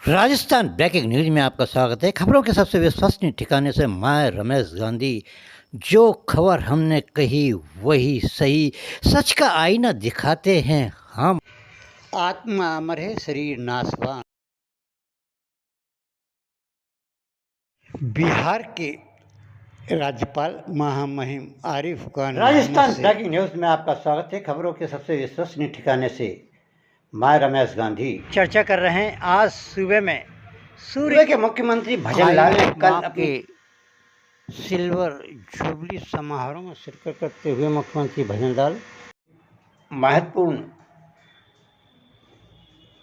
Rajasthan breaking news में आपका स्वागत है। खबरों के सबसे विश्वसनीय ठिकाने से मैं रमेश गांधी। जो खबर हमने कही वही सही, सच का आईना दिखाते हैं हम। आत्मा अमर है, शरीर नाशवान। बिहार के राज्यपाल महामहिम आरिफ खान। राजस्थान ब्रेकिंग न्यूज में आपका स्वागत है। खबरों के सबसे विश्वसनीय ठिकाने से मैं रमेश गांधी चर्चा कर रहे हैं। आज सुबह में सूर्य के मुख्यमंत्री भजनलाल ने कल अपने सिल्वर जुबली समारोह में शिरकत करते हुए मुख्यमंत्री भजनलाल महत्वपूर्ण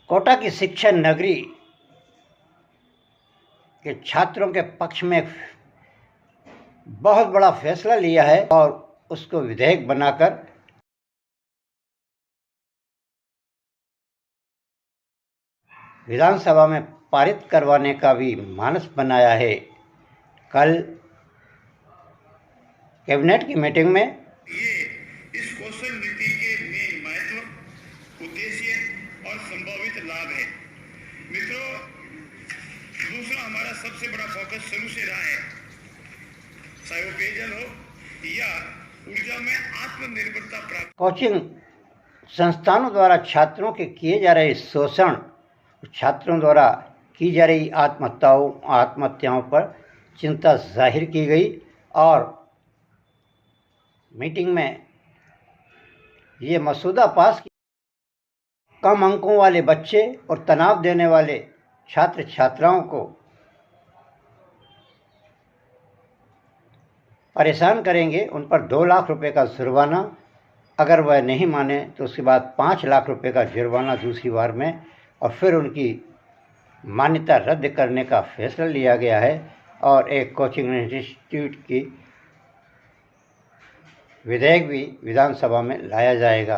कोटा की शिक्षा नगरी के छात्रों के पक्ष में बहुत बड़ा फैसला लिया है और उसको विधेयक बनाकर विधानसभा में पारित करवाने का भी मानस बनाया है। कल कैबिनेट की मीटिंग में इस कौशल नीति के मेन महत्व, उद्देश्य और संभावित लाभ है। मित्रों, दूसरा हमारा सबसे बड़ा फोकस शुरू से रहा है, चाहे वो पेयजल हो या ऊर्जा में आत्मनिर्भरता प्राप्त। कोचिंग संस्थानों द्वारा छात्रों के किए जा रहे शोषण, छात्रों द्वारा की जा रही आत्महत्याओं पर चिंता जाहिर की गई और मीटिंग में ये मसूदा पास किया। कम अंकों वाले बच्चे और तनाव देने वाले छात्र छात्राओं को परेशान करेंगे। उन पर 2 लाख रुपए का जुर्माना, अगर वह नहीं माने तो उसके बाद 5 लाख रुपए का जुर्माना दूसरी बार में, और फिर उनकी मान्यता रद्द करने का फैसला लिया गया है और एक कोचिंग इंस्टीट्यूट की विधेयक भी विधानसभा में लाया जाएगा।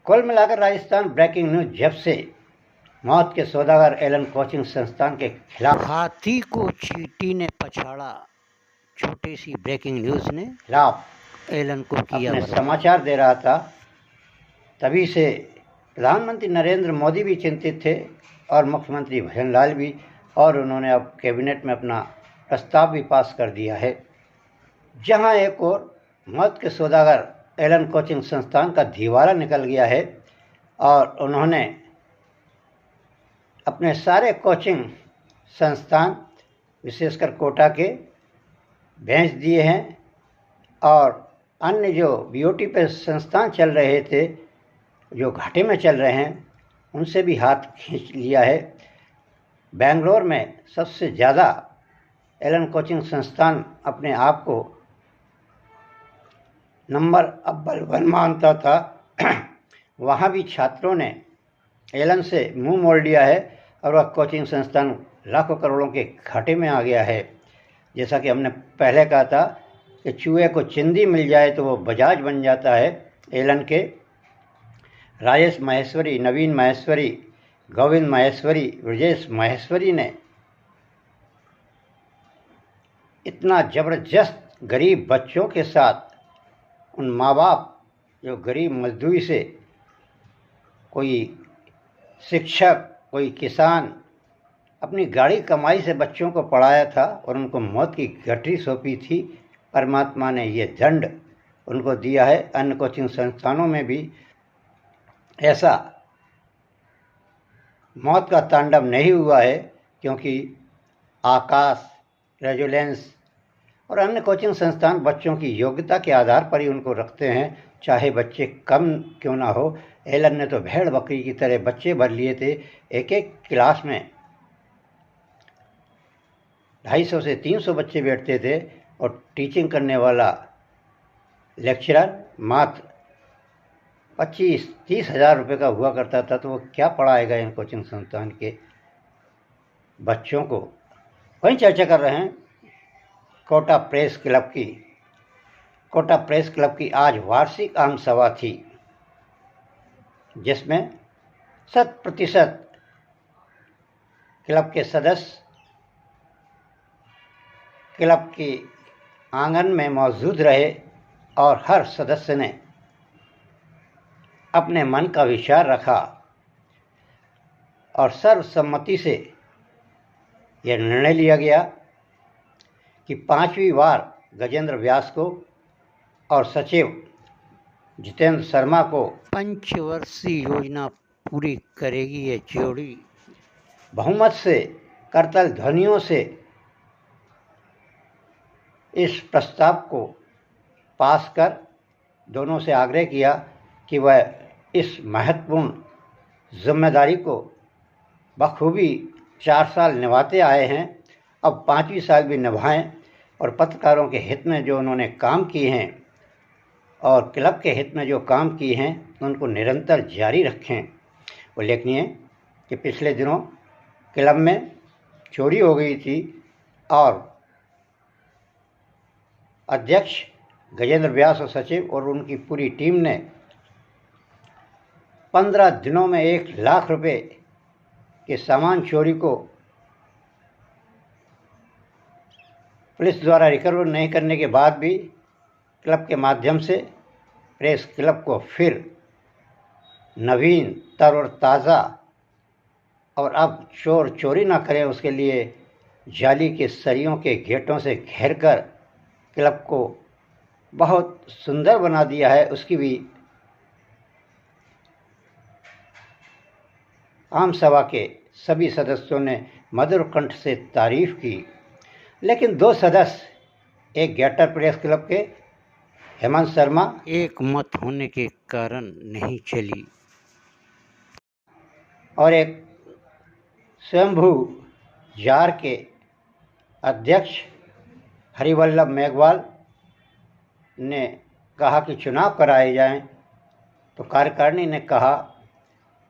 कुल मिलाकर राजस्थान ब्रेकिंग न्यूज जब से मौत के सौदागर एलन कोचिंग संस्थान के खिलाफ हाथी को चींटी ने पछाड़ा, छोटी सी ब्रेकिंग न्यूज ने खिलाफ एलन को किया समाचार दे रहा था, तभी से प्रधानमंत्री नरेंद्र मोदी भी चिंतित थे और मुख्यमंत्री भजनलाल भी, और उन्होंने अब कैबिनेट में अपना प्रस्ताव भी पास कर दिया है, जहां एक और मौत के सौदागर एलन कोचिंग संस्थान का दिवाला निकल गया है और उन्होंने अपने सारे कोचिंग संस्थान विशेषकर कोटा के बेच दिए हैं और अन्य जो बीओटी पे संस्थान चल रहे थे, जो घाटे में चल रहे हैं, उनसे भी हाथ खींच लिया है। बेंगलोर में सबसे ज़्यादा एलन कोचिंग संस्थान अपने आप को नंबर अव्वल 1 मानता था। वहाँ भी छात्रों ने एलन से मुंह मोड़ लिया है और वह कोचिंग संस्थान लाखों करोड़ों के घाटे में आ गया है। जैसा कि हमने पहले कहा था कि चूहे को चिंदी मिल जाए तो वो बजाज बन जाता है। एलन के राजेश माहेश्वरी, नवीन माहेश्वरी, गोविंद माहेश्वरी, ब्रजेश माहेश्वरी ने इतना ज़बरदस्त गरीब बच्चों के साथ, उन माँ बाप जो गरीब मजदूरी से, कोई शिक्षक, कोई किसान, अपनी गाड़ी कमाई से बच्चों को पढ़ाया था और उनको मौत की गठरी सौंपी थी। परमात्मा ने ये दंड उनको दिया है। अन्य कोचिंग संस्थानों में भी ऐसा मौत का तांडव नहीं हुआ है, क्योंकि आकाश, रेजुलेंस और अन्य कोचिंग संस्थान बच्चों की योग्यता के आधार पर ही उनको रखते हैं, चाहे बच्चे कम क्यों ना हो। एलन ने तो भेड़ बकरी की तरह बच्चे भर लिए थे। एक एक क्लास में 250 से 300 बच्चे बैठते थे और टीचिंग करने वाला लेक्चरर मात्र 25-30 हज़ार रुपये का हुआ करता था। तो वो क्या पढ़ाएगा इन कोचिंग संस्थान के बच्चों को। वहीं चर्चा कर रहे हैं कोटा प्रेस क्लब की। कोटा प्रेस क्लब की आज वार्षिक आम सभा थी, जिसमें 100% क्लब के सदस्य क्लब के आंगन में मौजूद रहे और हर सदस्य ने अपने मन का विचार रखा और सर्वसम्मति से यह निर्णय लिया गया कि 5वीं बार गजेंद्र व्यास को और सचिव जितेंद्र शर्मा को पंचवर्षीय योजना पूरी करेगी ये जोड़ी। बहुमत से करतल ध्वनियों से इस प्रस्ताव को पास कर दोनों से आग्रह किया कि वह इस महत्वपूर्ण जिम्मेदारी को बखूबी 4 साल निभाते आए हैं, अब 5वीं साल भी निभाएं और पत्रकारों के हित में जो उन्होंने काम किए हैं और क्लब के हित में जो काम किए हैं उनको निरंतर जारी रखें। उल्लेखनीय है कि पिछले दिनों क्लब में चोरी हो गई थी और अध्यक्ष गजेंद्र व्यास और सचिव और उनकी पूरी टीम ने 15 दिनों में 1 लाख रुपए के सामान चोरी को पुलिस द्वारा रिकवर नहीं करने के बाद भी क्लब के माध्यम से प्रेस क्लब को फिर नवीन तर और ताज़ा और अब चोर चोरी ना करें उसके लिए जाली के सरियों के गेटों से घेरकर क्लब को बहुत सुंदर बना दिया है। उसकी भी आम सभा के सभी सदस्यों ने मधुर कंठ से तारीफ की, लेकिन 2 सदस्य एक गेटर प्रेस क्लब के हेमंत शर्मा एक मत होने के कारण नहीं चली और एक स्वयंभू जार के अध्यक्ष हरिवल्लभ मेघवाल ने कहा कि चुनाव कराए जाएं, तो कार्यकारिणी ने कहा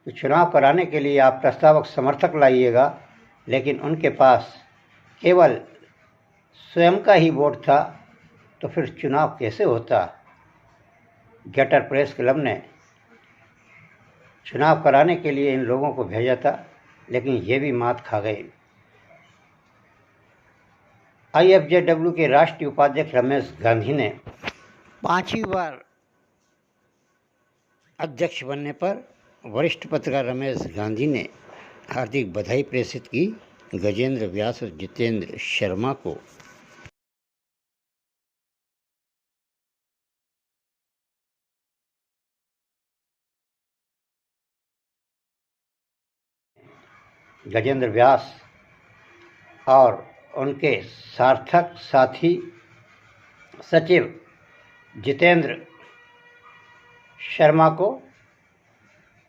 कि चुनाव कराने के लिए आप प्रस्तावक समर्थक लाइएगा, लेकिन उनके पास केवल स्वयं का ही वोट था, तो फिर चुनाव कैसे होता। गेटर प्रेस क्लब ने चुनाव कराने के लिए इन लोगों को भेजा था, लेकिन ये भी मात खा गए। IFJW के राष्ट्रीय उपाध्यक्ष रमेश गांधी ने 5वीं बार अध्यक्ष बनने पर वरिष्ठ पत्रकार रमेश गांधी ने हार्दिक बधाई प्रेषित की गजेंद्र व्यास और जितेंद्र शर्मा को। गजेंद्र व्यास और उनके सार्थक साथी सचिव जितेंद्र शर्मा को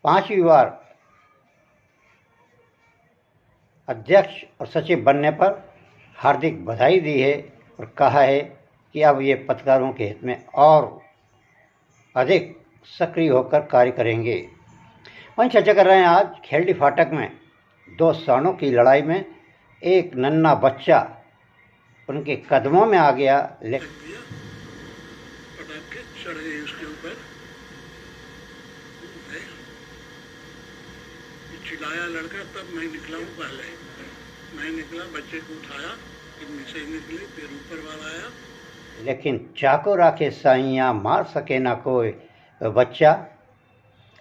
5वीं बार अध्यक्ष और सचिव बनने पर हार्दिक बधाई दी है और कहा है कि अब ये पत्रकारों के हित में और अधिक सक्रिय होकर कार्य करेंगे। वहीं चर्चा कर रहे हैं आज खेलडी फाटक में 2 सांडों की लड़ाई में एक नन्हा बच्चा उनके कदमों में आ गया, लेकिन पटाख के चढ़ गए उसके ऊपर। चिल्लाया लड़का, तब मैं निकला हूँ। पहले मैं निकला, बच्चे को उठाया, फिर नीचे निकले, फिर ऊपर वाला आया। लेकिन चाको राखे साइयाँ मार सके ना कोई। बच्चा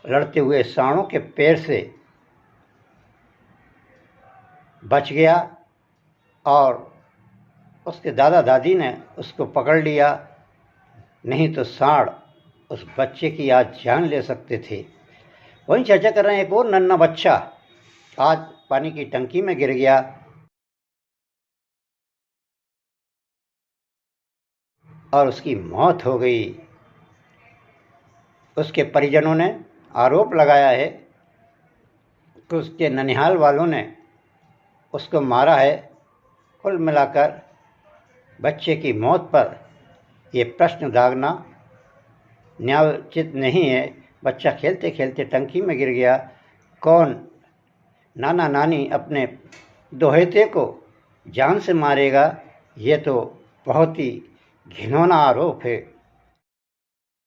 लड़ते हुए सांडों के पैर से बच गया और उसके दादा दादी ने उसको पकड़ लिया, नहीं तो सांड उस बच्चे की आज जान ले सकते थे। वहीं चर्चा कर रहे हैं एक और नन्हा बच्चा आज पानी की टंकी में गिर गया और उसकी मौत हो गई। उसके परिजनों ने आरोप लगाया है कि उसके ननिहाल वालों ने उसको मारा है। कुल मिलाकर बच्चे की मौत पर ये प्रश्न दागना न्यायोचित नहीं है। बच्चा खेलते खेलते टंकी में गिर गया। कौन नाना नानी अपने दोहते को जान से मारेगा, ये तो बहुत ही घिनौना आरोप है।